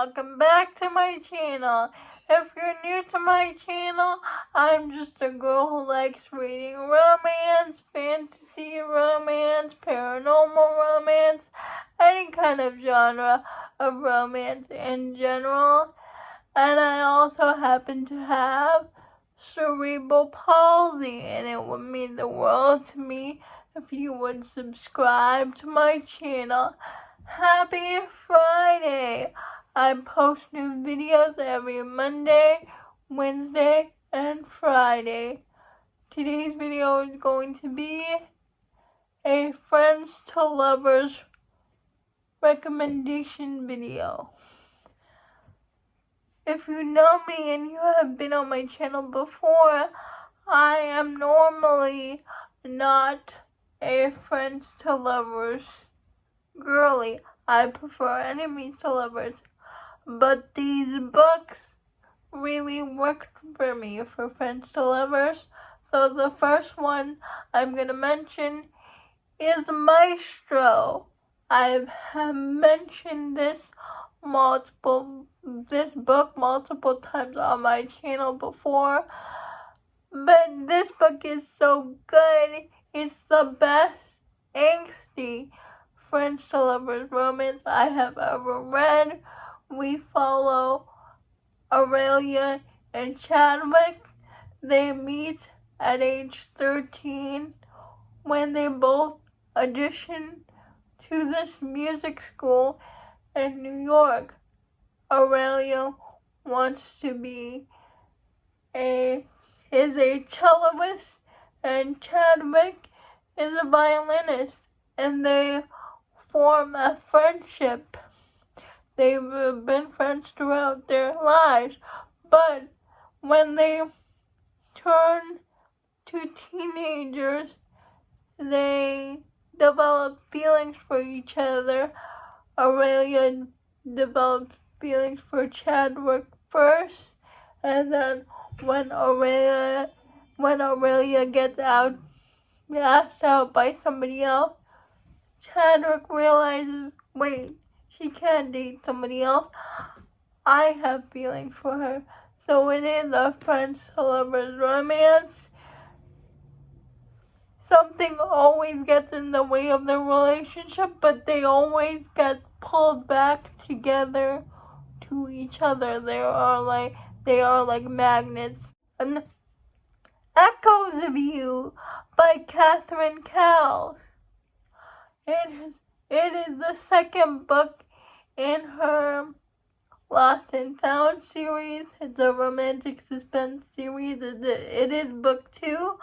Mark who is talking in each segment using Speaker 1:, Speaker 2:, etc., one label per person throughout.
Speaker 1: welcome back to my channel. If you're new to my channel, I'm just a girl who likes reading romance, fantasy romance, paranormal romance, any kind of genre of romance in general. And I also happen to have cerebral palsy, and it would mean the world to me if you would subscribe to my channel. Happy Friday! I post new videos every Monday, Wednesday, and Friday. Today's video is going to be a friends to lovers recommendation video. If you know me and you have been on my channel before, I am normally not a friends to lovers girly. I prefer enemies to lovers. But these books really worked for me for friends to lovers. So the first one I'm going to mention is Maestro. I have mentioned this book multiple times on my channel before, but this book is so good. It's the best angsty friends to lovers romance I have ever read. We follow Aurelia and Chadwick. They meet at age 13 when they both audition to this music school in New York. Aurelia wants to be a celloist, and Chadwick is a violinist, and they form a friendship. They've been friends throughout their lives, but when they turn to teenagers, they develop feelings for each other. Aurelia develops feelings for Chadwick first, and then when Aurelia gets asked out by somebody else, Chadwick realizes, wait, she can't date somebody else. I have feelings for her. So it is a friends to lovers romance. Something always gets in the way of their relationship, but they always get pulled back together to each other. They are like magnets. And Echoes of You by Catherine Cowles. It is the second book in her Lost and Found series. It's a romantic suspense series. It is book 2,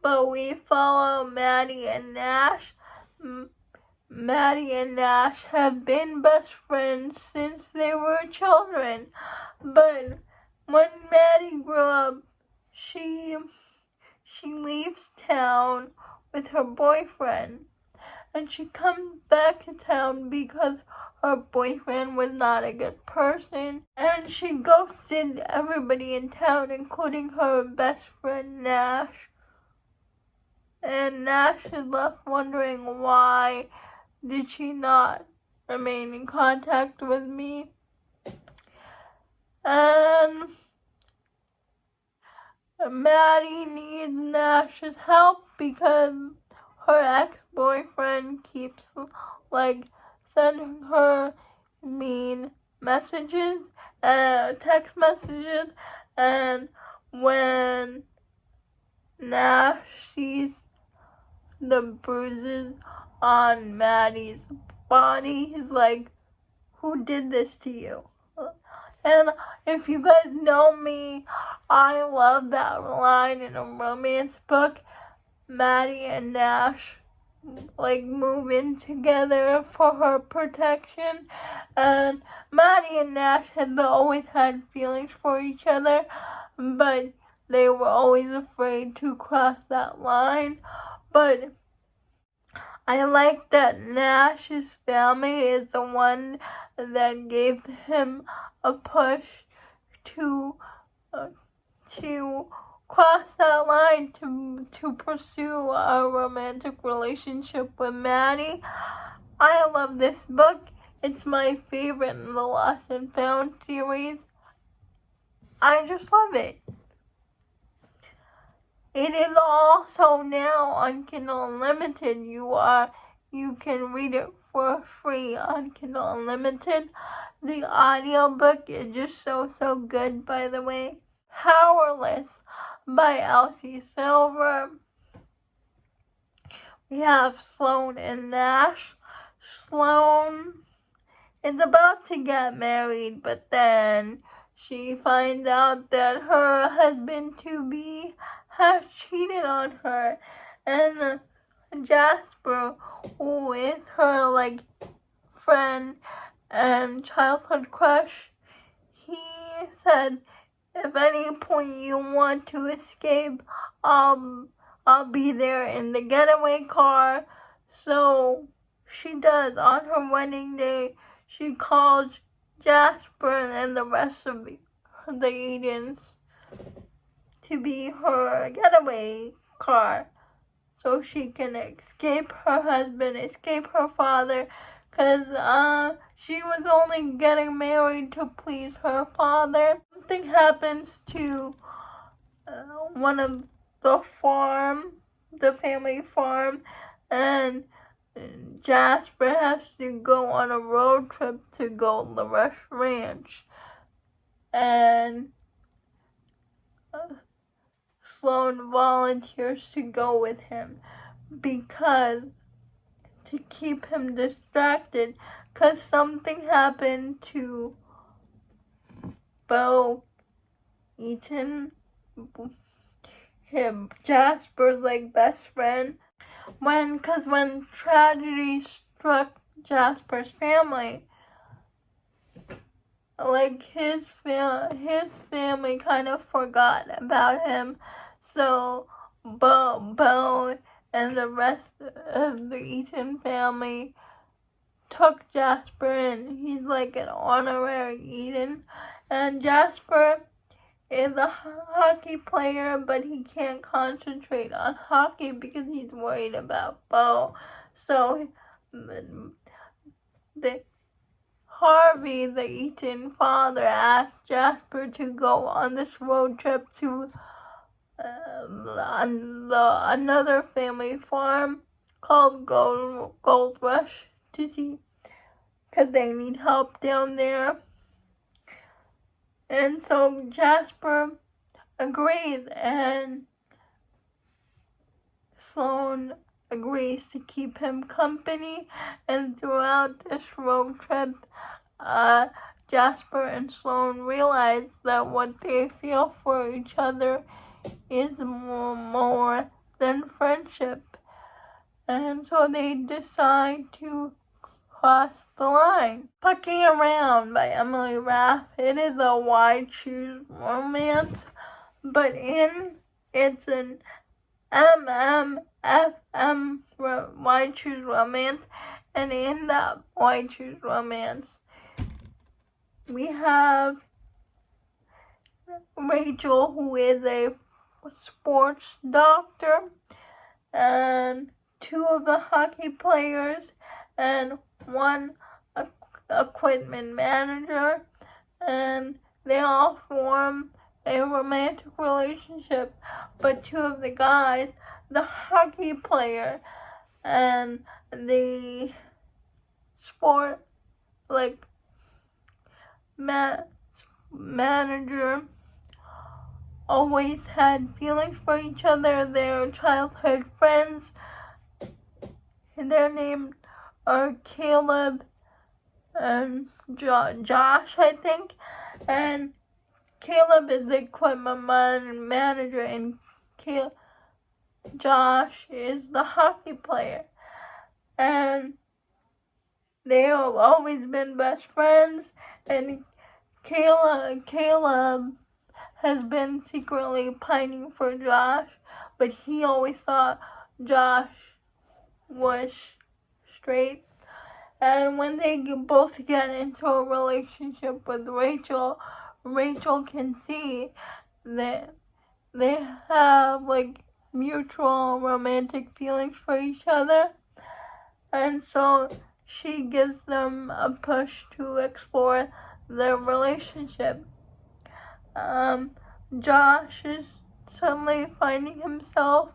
Speaker 1: but we follow Maddie and Nash. Maddie and Nash have been best friends since they were children, but when Maddie grew up, she leaves town with her boyfriend, and she comes back to town because her boyfriend was not a good person, and she ghosted everybody in town, including her best friend Nash. And Nash is left wondering, why did she not remain in contact with me? And Maddie needs Nash's help because her ex-boyfriend keeps sending her mean messages, text messages, and when Nash sees the bruises on Maddie's body, he's like, who did this to you? And if you guys know me, I love that line in a romance book. Maddie and Nash move in together for her protection, and Maddie and Nash had always had feelings for each other, but they were always afraid to cross that line. But I like that Nash's family is the one that gave him a push to cross that line to pursue a romantic relationship with Maddie. I love this book. It's my favorite in the Lost and Found series. I just love it. It is also now on Kindle Unlimited. You can read it for free on Kindle Unlimited. The audiobook is just so good, by the way. Powerless by Elsie Silver. We have Sloane and Nash. Sloane is about to get married, but then she finds out that her husband-to-be has cheated on her, and Jasper, who is her friend and childhood crush, he said, if any point you want to escape, I'll be there in the getaway car. So she does. On her wedding day, she calls Jasper and the rest of the Edens to be her getaway car, so she can escape her husband, escape her father, because she was only getting married to please her father. Something happens to one of the family farm, and Jasper has to go on a road trip to Gold Rush Ranch, and Sloane volunteers to go with him because to keep him distracted, because something happened to Bo Eaton, Jasper's best friend. When tragedy struck Jasper's family, his family kind of forgot about him. So Bo and the rest of the Eaton family took Jasper in. He's an honorary Eden, and Jasper is a hockey player, but he can't concentrate on hockey because he's worried about Bo. So Harvey, the Eaton father, asked Jasper to go on this road trip to another family farm called Gold Rush to see, because they need help down there. And so Jasper agrees, and Sloane agrees to keep him company. And throughout this road trip, Jasper and Sloane realize that what they feel for each other is more than friendship. And so they decide to cross the line. Fucking Around by Emily Raff. It is a Why Choose romance, but it's an MMFM Why Choose romance, and in that Why Choose romance, we have Rachel, who is a sports doctor, and two of the hockey players, and one equipment manager, and they all form a romantic relationship. But two of the guys, the hockey player and the sport manager, always had feelings for each other. They're childhood friends, and their names are Caleb and Josh, I think. And Caleb is the equipment manager, and Josh is the hockey player. And they have always been best friends, and Caleb has been secretly pining for Josh, but he always thought Josh was straight. And when they both get into a relationship with Rachel can see that they have mutual romantic feelings for each other. And so she gives them a push to explore their relationship. Josh is suddenly finding himself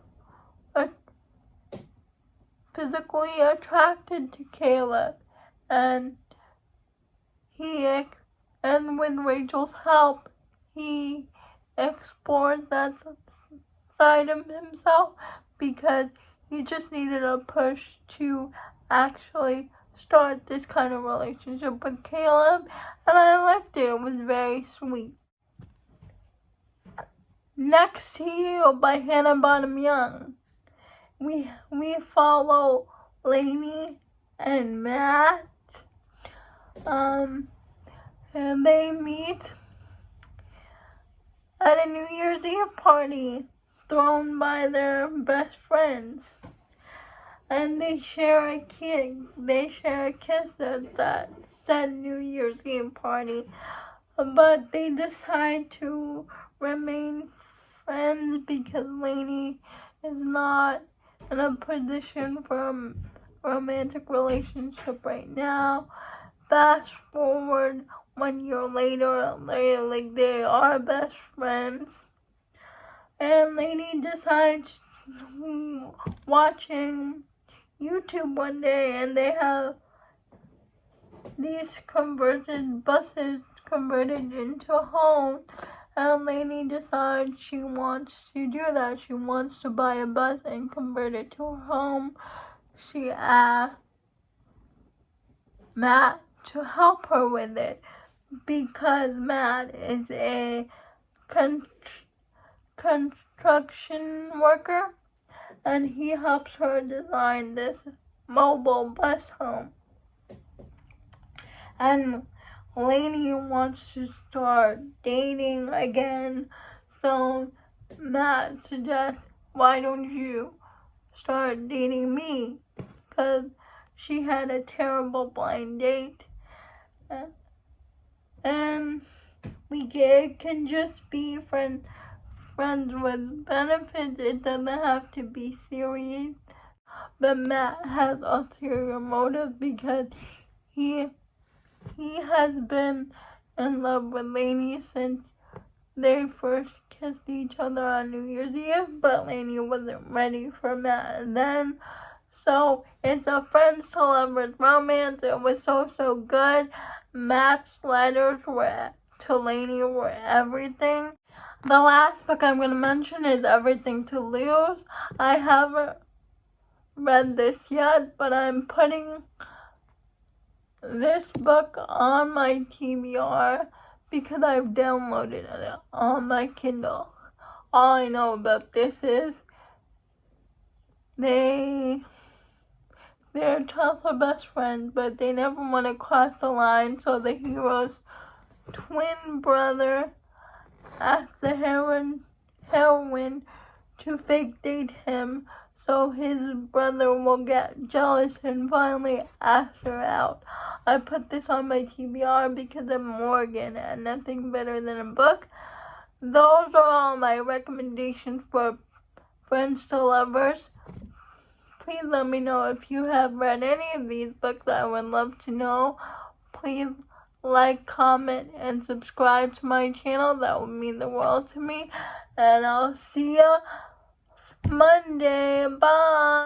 Speaker 1: physically attracted to Caleb, and with Rachel's help, he explored that side of himself because he just needed a push to actually start this kind of relationship with Caleb, and I liked it. It was very sweet. Next to You by Hannah Bottom Young. We follow Lainey and Matt. And they meet at a New Year's Eve party thrown by their best friends. And they share a kiss at that said New Year's Eve party. But they decide to remain friends because Lainey is not in a position for a romantic relationship right now. Fast forward 1 year later, they are best friends. And Lainey decides watching YouTube one day, and they have these converted buses converted into homes. And Lainey decides she wants to do that. She wants to buy a bus and convert it to her home. She asked Matt to help her with it because Matt is a construction worker, and he helps her design this mobile bus home. And Lainey wants to start dating again, so Matt suggests, why don't you start dating me? Because she had a terrible blind date. And it can just be friends with benefits. It doesn't have to be serious. But Matt has ulterior motives because he has been in love with Lainey since they first kissed each other on New Year's Eve, but Lainey wasn't ready for Matt then. So it's a friends to lovers romance. It was so good. Matt's letters to Lainey were everything. The last book I'm going to mention is Everything to Lose. I haven't read this yet, but I'm putting this book on my TBR because I've downloaded it on my Kindle. All I know about this is they're tough best friends, but they never want to cross the line, so the hero's twin brother asks the heroine to fake date him so his brother will get jealous and finally ask her out. I put this on my TBR because of Morgan and nothing better than a book. Those are all my recommendations for friends to lovers. Please let me know if you have read any of these books. I would love to know. Please like, comment, and subscribe to my channel. That would mean the world to me. And I'll see you Monday. Bye.